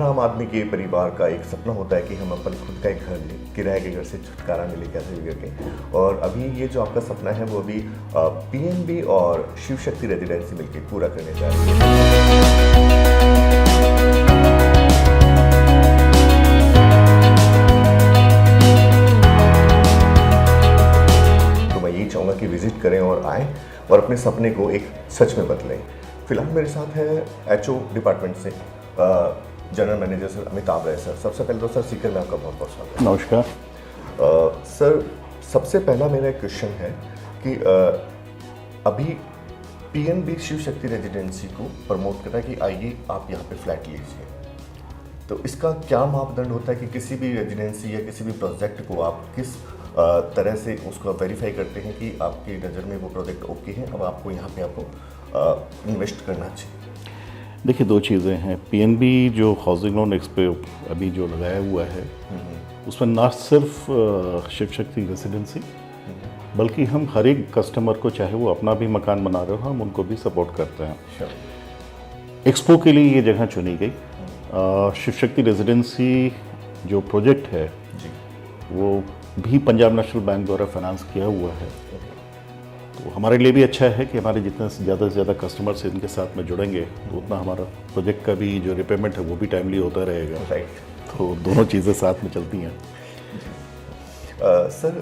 हर आम आदमी के परिवार का एक सपना होता है कि हम अपन खुद का एक घर लें, किराए के घर से छुटकारा मिले कैसे भी करके। और अभी ये जो आपका सपना है वो अभी पीएनबी और शिव शक्ति रेजिडेंसी मिलकर पूरा करने जा रही है। तो मैं यही चाहूँगा कि विजिट करें और आएँ और अपने सपने को एक सच में बदलें। फिलहाल मेरे साथ है एचओ डिपार्टमेंट से जनरल मैनेजर सर अमिताभ राय सर। सबसे पहले तो सर सीकर में आपका बहुत बहुत स्वागत है। नमस्कार। सर सबसे पहला मेरा एक क्वेश्चन है कि अभी पीएनबी शिव शक्ति रेजिडेंसी को प्रमोट कर रहा है कि आइए आप यहाँ पे फ्लैट लीजिए, तो इसका क्या मापदंड होता है कि किसी भी रेजिडेंसी या किसी भी प्रोजेक्ट को आप किस तरह से उसको वेरीफाई करते हैं कि आपकी नज़र में वो प्रोजेक्ट ओके है, अब आपको यहाँ पे आपको इन्वेस्ट करना चाहिए? देखिए, दो चीज़ें हैं। पीएनबी जो हाउसिंग लोन एक्सपे अभी जो लगाया हुआ है उसमें ना सिर्फ शिव शक्ति रेजिडेंसी बल्कि हम हर एक कस्टमर को, चाहे वो अपना भी मकान बना रहे हो, हम उनको भी सपोर्ट करते हैं। एक्सपो के लिए ये जगह चुनी गई। शिव शक्ति रेजिडेंसी जो प्रोजेक्ट है वो भी पंजाब नेशनल बैंक द्वारा फाइनेंस किया हुआ है। तो हमारे लिए भी अच्छा है कि हमारे जितने ज़्यादा से ज़्यादा कस्टमर्स इनके साथ में जुड़ेंगे तो उतना हमारा प्रोजेक्ट का भी जो रिपेमेंट है वो भी टाइमली होता रहेगा। राइट। तो दोनों चीज़ें साथ में चलती हैं। सर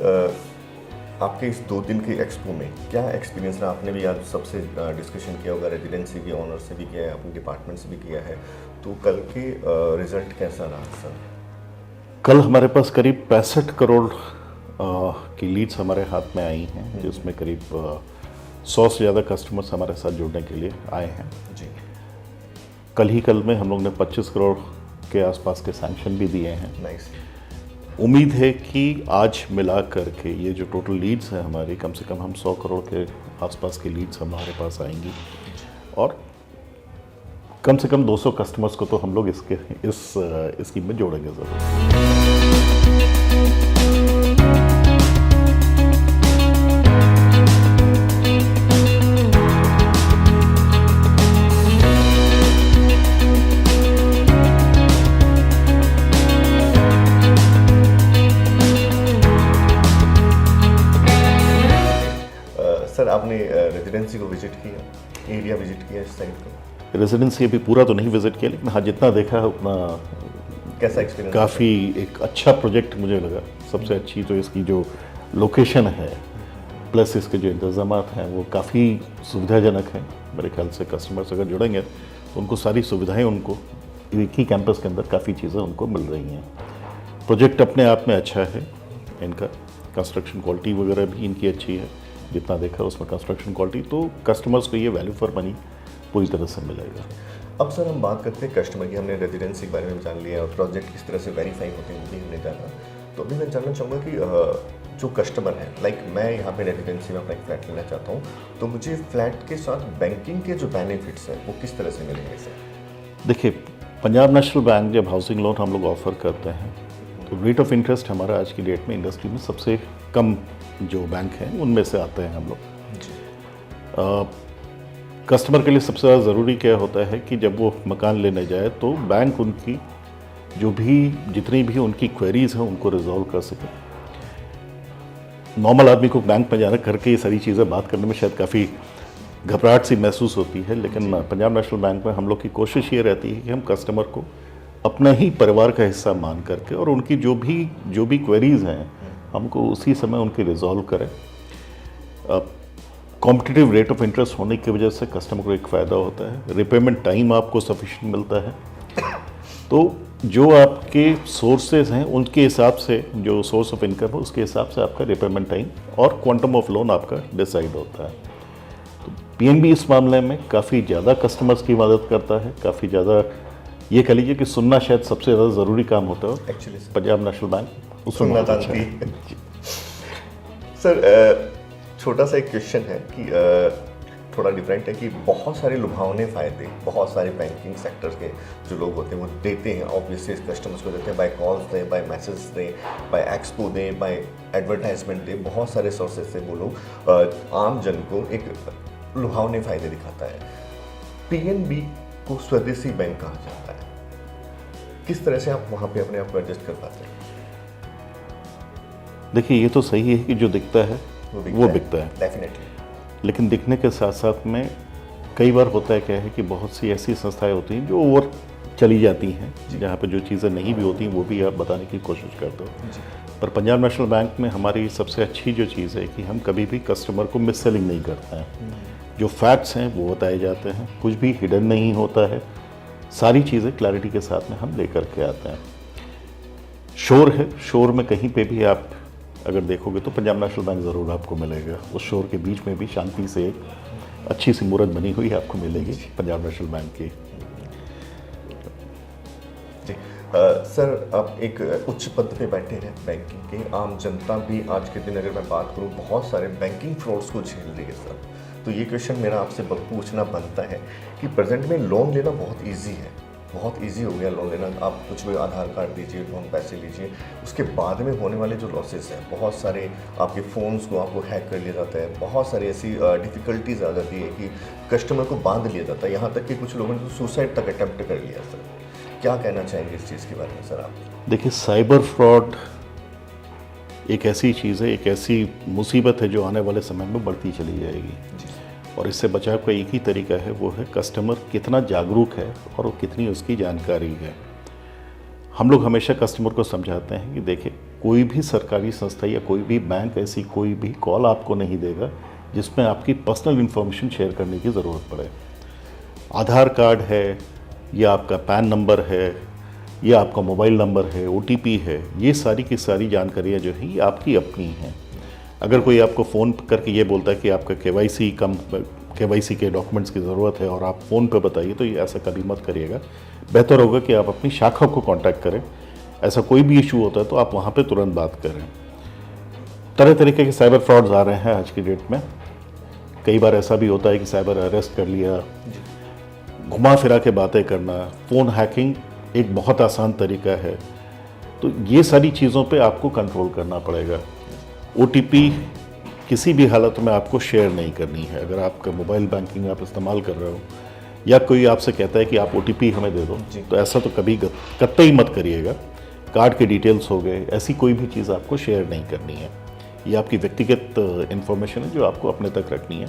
आपके इस 2 दिन के एक्सपो में क्या एक्सपीरियंस रहा? आपने भी आज सबसे डिस्कशन किया होगा, रेजिडेंसी के ओनर से भी किया है, अपने डिपार्टमेंट से भी किया है, तो कल के रिजल्ट कैसा रहा सर? कल हमारे पास करीब 65 करोड़ की लीड्स हमारे हाथ में आई हैं, जिसमें करीब 100 से ज़्यादा कस्टमर्स हमारे साथ जुड़ने के लिए आए हैं जी। कल में हम लोग ने 25 करोड़ के आसपास के सैंक्शन भी दिए हैं। नाइस। उम्मीद है कि आज मिला करके ये जो टोटल लीड्स हैं हमारी, कम से कम हम 100 करोड़ के आसपास की लीड्स हमारे पास आएंगी और कम से कम 200 कस्टमर्स को तो हम लोग इस स्कीम में जोड़ेंगे ज़रूर। सर आपने रेजिडेंसी को विजिट किया, एरिया विजिट किया इस साइड को? रेजिडेंसी अभी पूरा तो नहीं विजिट किया, लेकिन हाँ जितना देखा है उतना कैसा एक्सपीरियंस? काफ़ी एक अच्छा प्रोजेक्ट मुझे लगा। सबसे अच्छी तो इसकी जो लोकेशन है प्लस इसके जो इंतज़ामात हैं वो काफ़ी सुविधाजनक हैं। मेरे ख्याल से कस्टमर्स अगर जुड़ेंगे तो उनको सारी सुविधाएं, उनको एक ही कैंपस के अंदर काफ़ी चीज़ें उनको मिल रही हैं। प्रोजेक्ट अपने आप में अच्छा है, इनका कंस्ट्रक्शन क्वालिटी वगैरह भी इनकी अच्छी है, जितना देखा उसमें कंस्ट्रक्शन क्वालिटी, तो कस्टमर्स को ये वैल्यू फॉर मनी पूरी तरह से मिलेगा। अब सर हम बात करते हैं कस्टमर की। हमने रेजिडेंसी के बारे में जान लिया और प्रोजेक्ट किस तरह से वेरीफाई होते हैं वो भी हमने जाना। तो अभी मैं जानना चाहूँगा कि जो कस्टमर है, लाइक मैं यहाँ पे रेजिडेंसी में अपना एक फ्लैट लेना चाहता हूँ, तो मुझे फ्लैट के साथ बैंकिंग के जो बेनिफिट्स हैं वो किस तरह से मिलेंगे सर? देखिए, पंजाब नेशनल बैंक जब हाउसिंग लोन हम लोग ऑफ़र करते हैं तो रेट ऑफ इंटरेस्ट हमारा आज की डेट में इंडस्ट्री में सबसे कम जो बैंक हैं उनमें से आते हैं हम लोग। कस्टमर के लिए सबसे ज़्यादा ज़रूरी क्या होता है कि जब वो मकान लेने जाए तो बैंक उनकी जितनी भी उनकी क्वेरीज़ हैं उनको रिजॉल्व कर सके। नॉर्मल आदमी को बैंक में जाना करके ये सारी चीज़ें बात करने में शायद काफ़ी घबराहट सी महसूस होती है, लेकिन पंजाब नेशनल बैंक में हम लोग की कोशिश ये रहती है कि हम कस्टमर को अपना ही परिवार का हिस्सा मान करके और उनकी जो भी क्वेरीज़ हैं हमको उसी समय उनकी रिजॉल्व करें। कॉम्पिटिटिव रेट ऑफ इंटरेस्ट होने की वजह से कस्टमर को एक फ़ायदा होता है, रिपेमेंट टाइम आपको सफिशिएंट मिलता है। तो जो आपके सोर्सेज हैं उनके हिसाब से, जो सोर्स ऑफ इनकम है उसके हिसाब से आपका रिपेमेंट टाइम और क्वांटम ऑफ लोन आपका डिसाइड होता है। तो पीएनबी इस मामले में काफ़ी ज़्यादा कस्टमर्स की मदद करता है, काफ़ी ज़्यादा ये कह लीजिए कि सुनना शायद सबसे ज़्यादा ज़रूरी काम होता है एक्चुअली पंजाब नेशनल बैंक सुनना जानती है। सर छोटा सा एक क्वेश्चन है कि थोड़ा डिफरेंट है कि बहुत सारे लुभावने फ़ायदे बहुत सारे बैंकिंग सेक्टर के जो लोग होते हैं वो देते हैं, ऑब्वियसली कस्टमर्स को देते हैं, बाय कॉल्स दें, बाय मैसेज दें, बाय एक्सपो दें, बाय एडवर्टाइजमेंट दें, बहुत सारे सोर्सेज से वो लोग आम जन को एक लुभावने फ़ायदे दिखाता है। पीएनबी को स्वदेशी बैंक कहा जाता है, किस तरह से आप वहाँ पे अपने आप को एडजस्ट कर पाते हैं? देखिए, ये तो सही है कि जो दिखता है वो बिकता है, डेफिनेटली। लेकिन दिखने के साथ साथ में कई बार होता है क्या है कि बहुत सी ऐसी संस्थाएं होती हैं जो ओवर चली जाती हैं, जहाँ पे जो चीज़ें नहीं भी होती वो भी आप बताने की कोशिश करते हो। पर पंजाब नेशनल बैंक में हमारी सबसे अच्छी जो चीज़ है कि हम कभी भी कस्टमर को मिस सेलिंग नहीं करते हैं। जो फैक्ट्स हैं वो बताए जाते हैं, कुछ भी हिडन नहीं होता है, सारी चीज़ें क्लैरिटी के साथ में हम लेकर के आते हैं। शोर है, शोर में कहीं पे भी आप अगर देखोगे तो पंजाब नेशनल बैंक ज़रूर आपको मिलेगा। उस शोर के बीच में भी शांति से एक अच्छी सी मूर्त बनी हुई आपको मिलेगी पंजाब नेशनल बैंक की। जी सर, आप एक उच्च पद पे बैठे हैं बैंकिंग के। आम जनता भी आज के दिन अगर मैं बात करूं बहुत सारे बैंकिंग फ्रॉड्स को झेल रही है सर। तो ये क्वेश्चन मेरा आपसे पूछना बनता है कि प्रेजेंट में लोन लेना बहुत इजी है, बहुत इजी हो गया लोन लेना। आप कुछ भी आधार कार्ड दीजिए, लोन पैसे लीजिए, उसके बाद में होने वाले जो लॉसेस हैं, बहुत सारे आपके फ़ोन्स को आपको हैक कर लिया जाता है, बहुत सारी ऐसी डिफ़िकल्टीज आ जाती है कि कस्टमर को बांध लिया जाता है, यहाँ तक कि कुछ लोगों ने तो सुसाइड तक अटैम्प्ट कर लिया सर। क्या कहना चाहेंगे इस चीज़ के बारे में सर आप? देखिए, साइबर फ्रॉड एक ऐसी चीज़ है, एक ऐसी मुसीबत है जो आने वाले समय में बढ़ती चली जाएगी। और इससे बचाव का एक ही तरीका है, वो है कस्टमर कितना जागरूक है और वो कितनी उसकी जानकारी है। हम लोग हमेशा कस्टमर को समझाते हैं कि देखिए, कोई भी सरकारी संस्था या कोई भी बैंक ऐसी कोई भी कॉल आपको नहीं देगा जिसमें आपकी पर्सनल इन्फॉर्मेशन शेयर करने की ज़रूरत पड़े। आधार कार्ड है या आपका पैन नंबर है या आपका मोबाइल नंबर है, OTP है, ये सारी की सारी जानकारियाँ जो हैं ये आपकी अपनी हैं। अगर कोई आपको फ़ोन करके ये बोलता है कि आपका KYC के डॉक्यूमेंट्स की ज़रूरत है और आप फ़ोन पे बताइए, तो ये ऐसा कभी मत करिएगा। बेहतर होगा कि आप अपनी शाखा को कांटेक्ट करें। ऐसा कोई भी इशू होता है तो आप वहाँ पे तुरंत बात करें। तरह तरीके के साइबर फ्रॉड्स आ रहे हैं आज की डेट में। कई बार ऐसा भी होता है कि साइबर अरेस्ट कर लिया, घुमा फिरा के बातें करना, फ़ोन हैकिंग एक बहुत आसान तरीका है। तो ये सारी चीज़ों पे आपको कंट्रोल करना पड़ेगा। OTP किसी भी हालत में आपको शेयर नहीं करनी है। अगर आपका मोबाइल बैंकिंग आप इस्तेमाल कर रहे हो या कोई आपसे कहता है कि आप OTP हमें दे दो, तो ऐसा तो कभी कतई मत करिएगा। कार्ड के डिटेल्स हो गए, ऐसी कोई भी चीज़ आपको शेयर नहीं करनी है। ये आपकी व्यक्तिगत इन्फॉर्मेशन है जो आपको अपने तक रखनी है।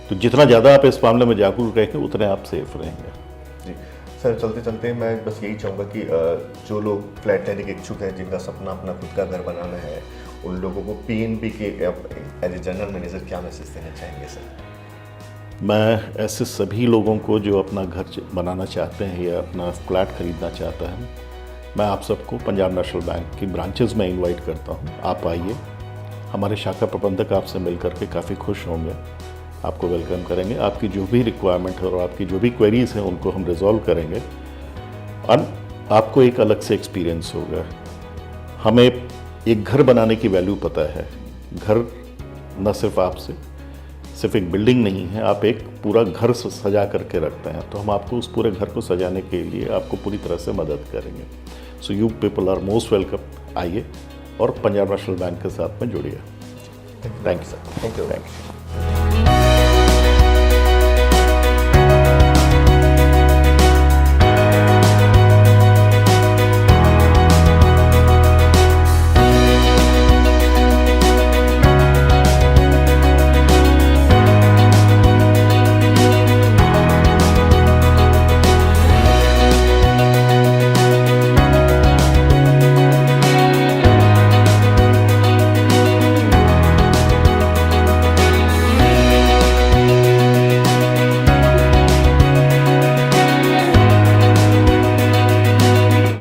तो जितना ज़्यादा आप इस मामले में जागरूक रहेंगे उतने आप सेफ रहेंगे। जी सर, चलते चलते मैं बस यही चाहूँगा कि जो लोग फ्लैट लेने के इच्छुक हैं, जिनका सपना अपना खुद का घर बनाना है, उन लोगों को PNB के एज ए जनरल मैनेजर क्या मैसेज देना चाहेंगे सर? मैं ऐसे सभी लोगों को जो अपना घर बनाना चाहते हैं या अपना फ्लैट खरीदना चाहता है, मैं आप सबको पंजाब नेशनल बैंक की ब्रांचेस में इनवाइट करता हूं। आप आइए, हमारे शाखा प्रबंधक आपसे मिल करके काफ़ी खुश होंगे, आपको वेलकम करेंगे। आपकी जो भी रिक्वायरमेंट है और आपकी जो भी क्वेरीज हैं उनको हम रिजॉल्व करेंगे और आपको एक अलग से एक्सपीरियंस होगा। हमें एक घर बनाने की वैल्यू पता है। घर न सिर्फ आपसे सिर्फ एक बिल्डिंग नहीं है, आप एक पूरा घर सजा करके रखते हैं। तो हम आपको उस पूरे घर को सजाने के लिए आपको पूरी तरह से मदद करेंगे। So you people are most welcome. आइए और पंजाब नेशनल बैंक के साथ में जुड़िए। Thank you sir. Thank you.